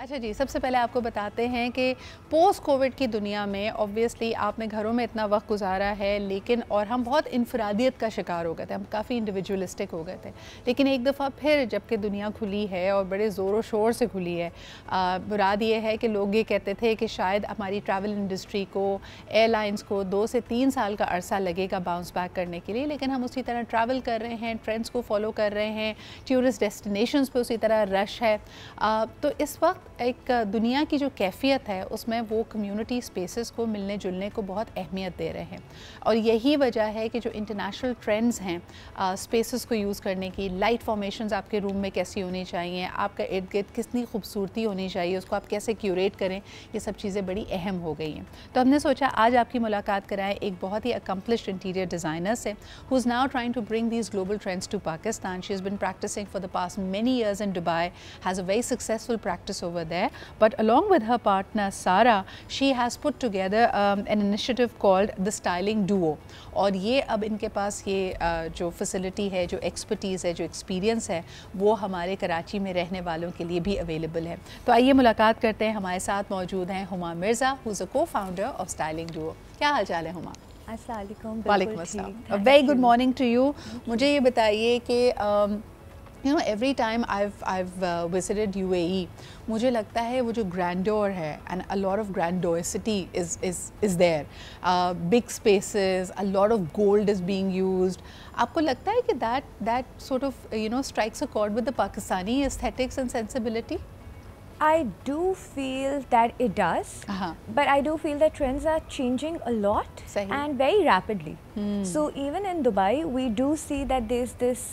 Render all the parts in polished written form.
अच्छा जी, सबसे पहले आपको बताते हैं कि पोस्ट कोविड की दुनिया में ऑब्वियसली आपने घरों में इतना वक्त गुजारा है, लेकिन और हम बहुत इनफरादियत का शिकार हो गए थे, हम काफ़ी इंडिविजुअलिस्टिक हो गए थे। लेकिन एक दफ़ा फिर जबकि दुनिया खुली है और बड़े ज़ोर शोर से खुली है, मुराद ये है कि लोग ये कहते थे कि शायद हमारी ट्रैवल इंडस्ट्री को, एयरलाइंस को 2 से 3 साल का अरसा लगेगा बाउंस बैक करने के लिए, लेकिन हम उसी तरह ट्रैवल कर रहे हैं, ट्रेंड्स को फॉलो कर रहे हैं, टूरिस्ट डेस्टिनेशंस पे उसी तरह रश है। तो इस वक्त एक दुनिया की जो कैफियत है उसमें वो कम्युनिटी स्पेसेस को मिलने जुलने को बहुत अहमियत दे रहे हैं, और यही वजह है कि जो इंटरनेशनल ट्रेंड्स हैं स्पेसेस को यूज़ करने की, लाइट फॉर्मेशंस आपके रूम में कैसी होनी चाहिए, आपका इर्द गिर्द कितनी खूबसूरती होनी चाहिए, उसको आप कैसे क्यूरेट करें, ये सब चीज़ें बड़ी अहम हो गई हैं। तो हमने सोचा आज आपकी मुलाकात कराएं एक बहुत ही अकम्पलिश्ड इंटीरियर डिज़ाइनर से, who is now trying to bring these global trends to Pakistan. She has been practicing for the past many years in Dubai, has a very successful practice over there, but along with her partner Sara, she has put together an initiative called the Styling Duo, और ये अब इनके पास ये जो facility है, जो expertise है, जो एक्सपीरियंस है, वो हमारे कराची में रहने वालों के लिए भी अवेलेबल है। तो आइए मुलाकात करते हैं। हमारे साथ मौजूद हैं Huma Mirza, who is a co-founder of styling duo. क्या हाल चाल है हुमा? वालेकुम अस्सलाम, very good morning to you. मुझे ये बताइए कि you know, every time I've visited UAE, मुझे लगता है वो जो grandeur है, and a lot of grandiosity is there, big spaces, a lot of gold is being used. आपको लगता है कि that sort of strikes a chord with the Pakistani aesthetics and sensibility? I do feel that it does, but I do feel that trends are changing a lot and very rapidly. So even in Dubai, we do see that there's this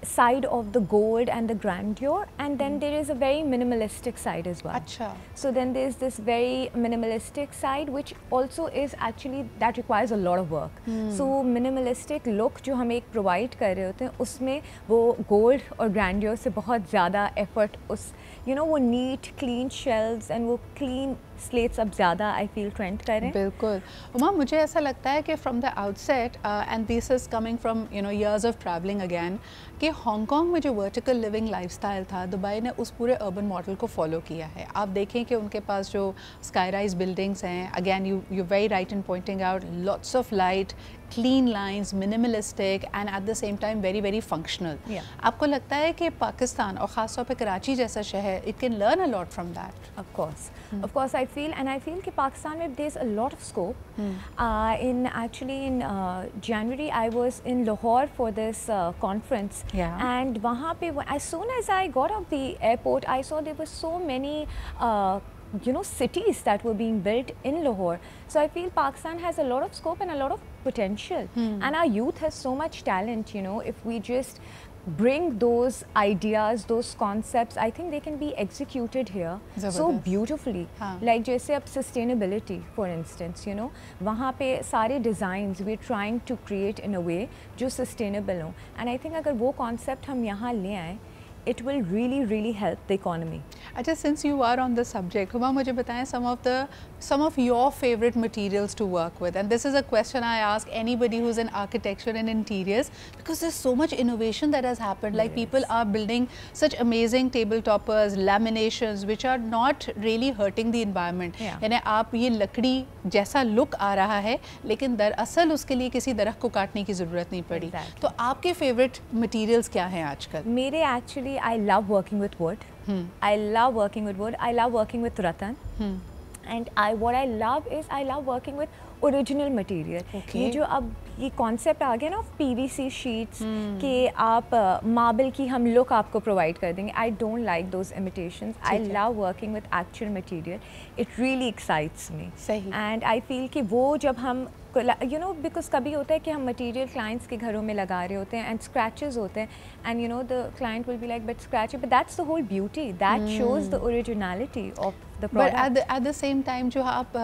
side of the gold and the grandeur, and then there is a very minimalistic side as well. Achha. So then there's this very minimalistic side which also is actually, that requires a lot of work. So minimalistic look जो हम एक provide कर रहे होते हैं उसमें वो gold और grandeur से बहुत ज़्यादा effort उस वो neat clean shelves and वो clean slates अब ज़्यादा I feel trend कर रहे हैं। बिल्कुल उमा, मुझे ऐसा लगता है कि from the outset and this is coming from years of traveling again, कि हांगकांग में जो वर्टिकल लिविंग लाइफस्टाइल था, दुबई ने उस पूरे अर्बन मॉडल को फॉलो किया है। आप देखें कि उनके पास जो स्काई राइज बिल्डिंग्स हैं, again you very right in pointing out, lots of light, clean lines, minimalistic and eight the same time very very functional. आपको लगता है कि पाकिस्तान और ख़ास तौर पे कराची जैसा शहर, it can learn a lot from that? Of course I feel कि पाकिस्तान में there's a lot of scope. In January I was in Lahore for this conference, and वहाँ पे as soon as I got off the airport I saw there were so many cities that were being built in Lahore. So I feel Pakistan has a lot of scope and a lot of potential, and our youth has so much talent. If we just bring those ideas, those concepts, I think they can be executed here so beautifully. Like जैसे अब sustainability for instance, वहाँ पे सारे designs we're trying to create in a way जो sustainable हो, and I think अगर वो concept हम यहाँ ले आएं, it will really help the economy. अच्छा, since you are on the subject, Huma मुझे बताएं some of your favorite materials to work with, and this is a question I ask anybody who's in architecture and interiors, because there's so much innovation that has happened. Like people are building such amazing table toppers, laminations, which are not really hurting the environment. यानी आप ये लकड़ी जैसा look आ रहा है, लेकिन दरअसल उसके लिए किसी दरख्त को काटने की ज़रूरत नहीं पड़ी। तो आपके favorite materials क्या हैं आजकल? मेरे actually I love working with wood. I love working with wood. I love working with rattan. And what I love is I love working with original material. ये जो अब ये concept आ गया ना PVC sheets कि आप marble की हम look आपको provide कर देंगे. I don't like those imitations. I love working with actual material. It really excites me. And I feel कि वो जब हम because कभी होता है कि हम मटीरियल क्लाइंट्स के घरों में लगा रहे होते हैं एंड स्क्रैचेस होते हैं, and the client will be like but scratch, but that's the whole beauty, that shows the originality of the product. But at the same time जो आप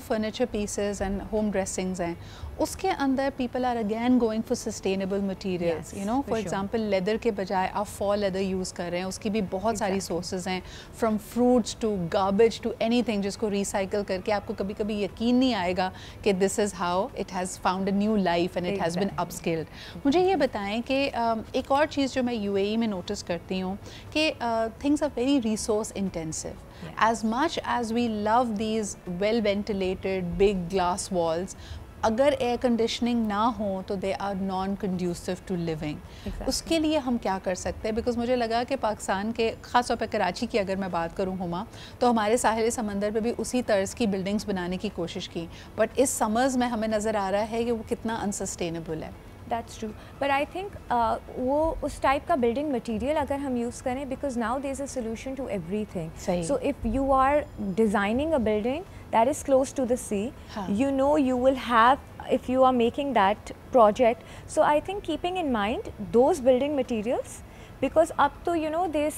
furniture pieces and home dressings हैं, उसके अंदर people are again going for sustainable materials. For example leather के बजाय आप for leather use कर रहे हैं, उसकी भी बहुत सारी सोर्सेज हैं, from fruits to garbage to anything, जिसको रिसाइकल करके आपको कभी कभी यकीन नहीं आएगा कि this is how now it has found a new life and it has been upskilled. मुझे ये बताएं कि एक और चीज़ जो मैं यूएई में नोटिस करती हूँ कि things are very resource intensive. As much as we love these well ventilated big glass walls, अगर एयर कंडीशनिंग ना हो तो they are non conducive to living. उसके लिए हम क्या कर सकते हैं? बिकॉज मुझे लगा कि पाकिस्तान के ख़ास तौर पर कराची की अगर मैं बात करूँ हुमा, तो हमारे साहिल समंदर पे भी उसी तर्ज की बिल्डिंग्स बनाने की कोशिश की, बट इस समर्स में हमें नज़र आ रहा है कि वो कितना अनसस्टेनेबल है. That's true, but I think वो उस टाइप का बिल्डिंग मटेरियल अगर हम यूज़ करें, because now there is a solution to everything. So if you are designing a building that is close to the sea, you know you will have, if you are making that project, so I think keeping in mind those building materials, because अब तो you know this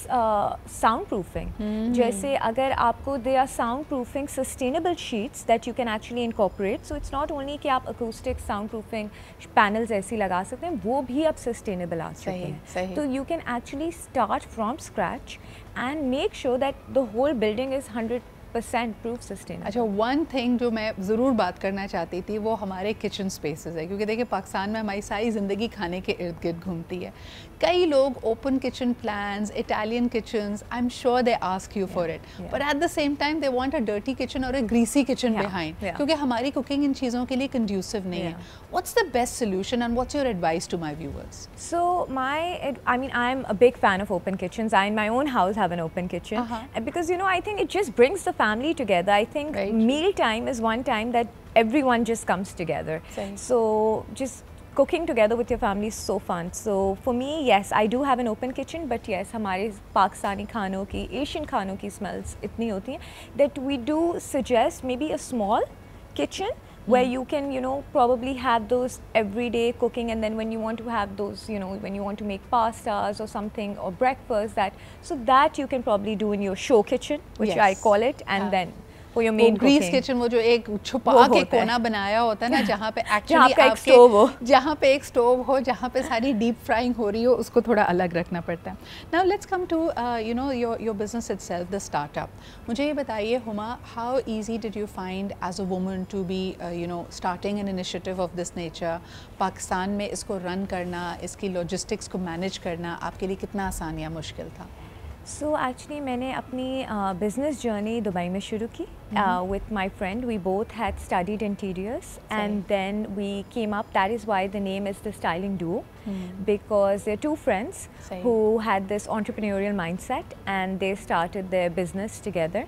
soundproofing, जैसे अगर आपको there are soundproofing sustainable sheets that you can actually incorporate, so it's not only कि आप acoustic soundproofing panels ऐसी लगा सकते हैं, वो भी अब sustainable आ चुके हैं. तो you can actually start from scratch and make sure that the whole building is 100% proof sustainable. अच्छा, वन थिंग जो मैं ज़रूर बात करना चाहती थी वो हमारे किचन स्पेसेस है, क्योंकि देखिए पाकिस्तान में हमारी सारी ज़िंदगी खाने के इर्द गिर्द घूमती है. कई लोग open kitchen plans, Italian kitchens, I am sure they ask you for it, but at the same time they want a dirty kitchen और अ ग्रीसी किचन बिहाइंड, क्योंकि हमारी कुकिंग इन चीज़ों के लिए कंड्यूसिव नहीं है. What's the best solution and what's your advice to my viewers? So I mean I'm a big fan of open kitchens. I in my own house have an open kitchen, because you know I think it just brings the family together. I think meal time is one time that everyone just comes together. So just cooking together with your family is so fun. So for me, yes, I do have an open kitchen, but yes, हमारे पाकिस्तानी खानों की, Asian खानों की smells इतनी होती हैं that we do suggest maybe a small kitchen where you can, you know, probably have those everyday cooking, and then when you want to have those, you know, when you want to make pastas or something or breakfast, so that you can probably do in your show kitchen, which I call it, and then for your main grease cooking. Kitchen, वो जो एक छुपा के कोना बनाया होता है ना, जहाँ पे एक्चुअली जहाँ पे एक स्टोव हो, जहाँ पे सारी डीप फ्राइंग हो रही हो, उसको थोड़ा अलग रखना पड़ता है. Now let's come to you know your business itself, the startup. मुझे ये बताइए Huma, how easy did you find as a woman to be you know starting an initiative of this nature? Pakistan में इसको रन करना, इसकी लॉजिस्टिक्स को manage करना आपके लिए कितना आसान या मुश्किल था? So actually मैंने अपनी business journey दुबई में शुरू की with my friend. We both had studied interiors, and then we came up. That is why the name is the Styling Duo, because they're two friends who had this entrepreneurial mindset, and they started their business together.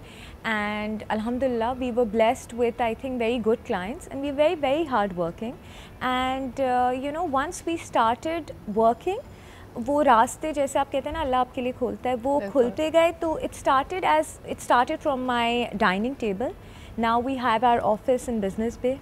And alhamdulillah, we were blessed with, I think, very good clients, and we were very, very hardworking. And you know, once we started working, वो रास्ते जैसे आप कहते हैं ना अल्लाह आपके लिए खोलता है, वो खुलते गए. तो it started from my dining table. Now we have our office in Business Bay.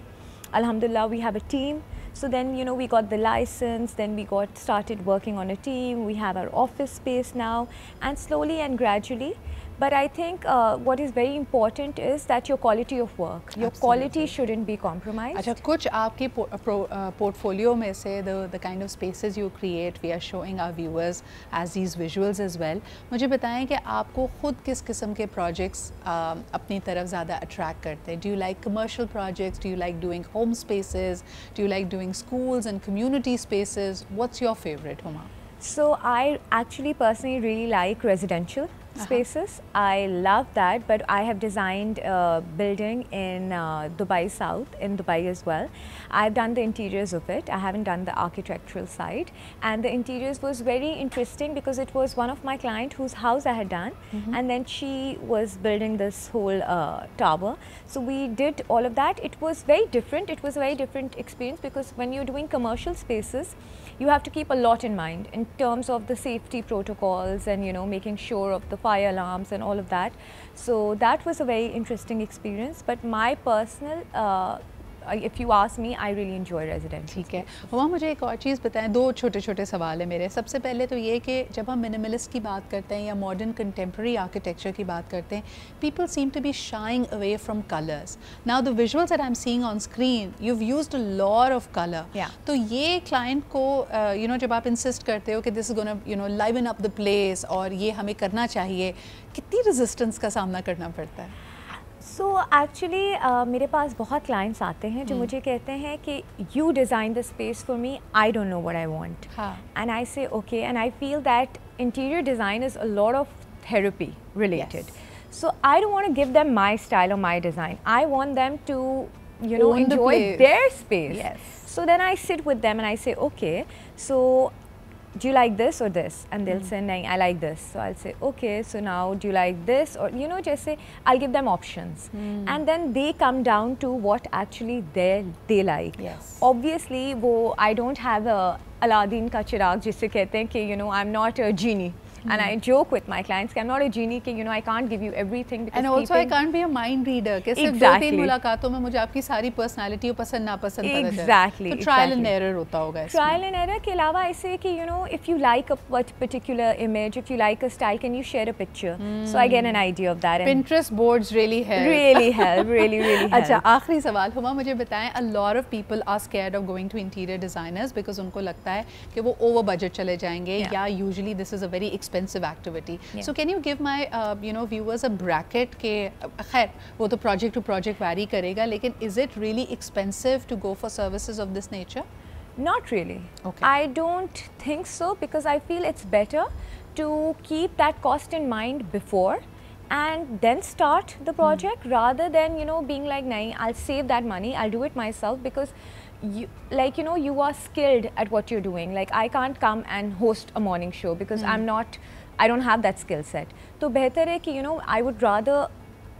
Alhamdulillah, we have a team. So then, you know, we got the license, then we started working on a team. We have our office space now, and slowly and gradually. But I think what is very important is that your quality of work, your quality shouldn't be compromised. अच्छा, कुछ आपके portfolio में से the kind of spaces you create, we are showing our viewers as these visuals as well. मुझे बताएं कि आपको खुद किस किस्म के projects अपनी तरफ ज़्यादा attract करते हैं? Do you like commercial projects? Do you like doing home spaces? Do you like doing schools and community spaces? What's your favorite, Huma? So I actually personally really like residential spaces. I love that, but I have designed a building in Dubai South, in Dubai as well. I've done the interiors of it. I haven't done the architectural side, and the interiors was very interesting because it was one of my client whose house I had done, and then she was building this whole tower. So we did all of that. It was very different. It was a very different experience because when you're doing commercial spaces, you have to keep a lot in mind in terms of the safety protocols and, you know, making sure of the fire alarms and all of that. So that was a very interesting experience. But my personal, if you ask me, I really enjoy residential. ठीक है हुमा, मुझे एक और चीज़ बताएं. दो छोटे छोटे सवाल है मेरे. सबसे पहले तो ये कि जब हम मिनिमलिस्ट की बात करते हैं या मॉडर्न कंटेम्प्रेरी आर्किटेक्चर की बात करते हैं, people seem to be shying away from colors. Now the visuals that I'm seeing on screen, you've used a lot of color. तो ये क्लाइंट को you know, जब आप इंसिस्ट करते हो कि this is gonna, you know, liven up the place और ये हमें करना चाहिए, कितनी रेजिस्टेंस का सामना करना पड़ता है? सो एक्चुअली मेरे पास बहुत क्लाइंट्स आते हैं जो मुझे कहते हैं कि you design the space for me, I don't know what I want, and I say okay, and I feel that interior design is a lot of therapy related. So I don't want to give them my style or my design. I want them to, you know, enjoy their space. Yes. So then I sit with them and I say, okay, so do you like this or this? And they'll say, nahin, I like this. So I'll say, okay, so now do you like this? Or, you know, just say, I'll give them options. And then they come down to what actually they like. Yes. Obviously, I don't have a Aladdin ka chirag jisse kehte hain ki, you know, I'm not a genie. And I joke with my clients कि I'm not a genie कि, you know, I can't give you everything. And also I can't be a mind reader कि सिर्फ 2-3 मुलाकातों में मुझे आपकी सारी personality और पसंद नापसंद पता चले. Exactly. तो ट्रायल एंड एरर होता होगा इसमें. ट्रायल एंड एरर के अलावा ऐसे कि, you know, if you like a particular image, if you like a style, can you share a picture? So I get an idea of that. Pinterest boards really help. Really help. Really help. अच्छा, आखिरी सवाल हुमा, मुझे बताएं, a lot of people are scared of going to interior designers because उनको लगता है कि वो over budget चले जाएंगे या usually this is a very expensive activity. So can you give my you know viewers a bracket के खैर वो तो project to project vary करेगा, लेकिन is it really expensive to go for services of this nature? Not really. Okay. I don't think so because I feel it's better to keep that cost in mind before and then start the project rather than, you know, being like, nahin, I'll save that money, I'll do it myself, because you, like, you know, you are skilled at what you're doing. Like, I can't come and host a morning show because I don't have that skill set. तो बेहतर है कि, you know, I would rather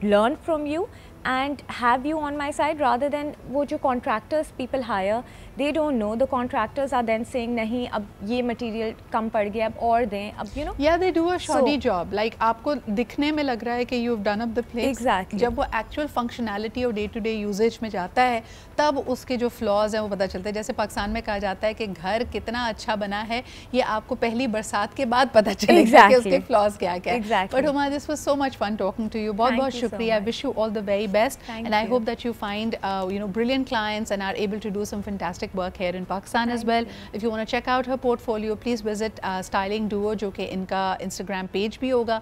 learn from you and have you on my side rather than वो जो contractors people hire, they don't know, the contractors are then saying नहीं अब ये material कम पड़ गया अब और दें, अब, you know. Yeah, they do a shoddy job. Like आपको दिखने में लग रहा है कि you've done up the place. Exactly. जब वो actual functionality और day to day usage में जाता है तब उसके जो flaws हैं वो पता चलते हैं. जैसे पाकिस्तान में कहा जाता है कि घर कितना अच्छा बना है ये आपको पहली बरसात के बाद पता चलेगा कि उसके flaws क्या क्या. Exactly. But Huma, this was so much fun talking to you. बहुत शुक्रिया. I wish you all the very best. And I hope that you find you know, brilliant clients and are able to do some fantastic work here in Pakistan as well. If you want to check out her portfolio, please visit Styling Duo, जो कि इनका Instagram page भी होगा.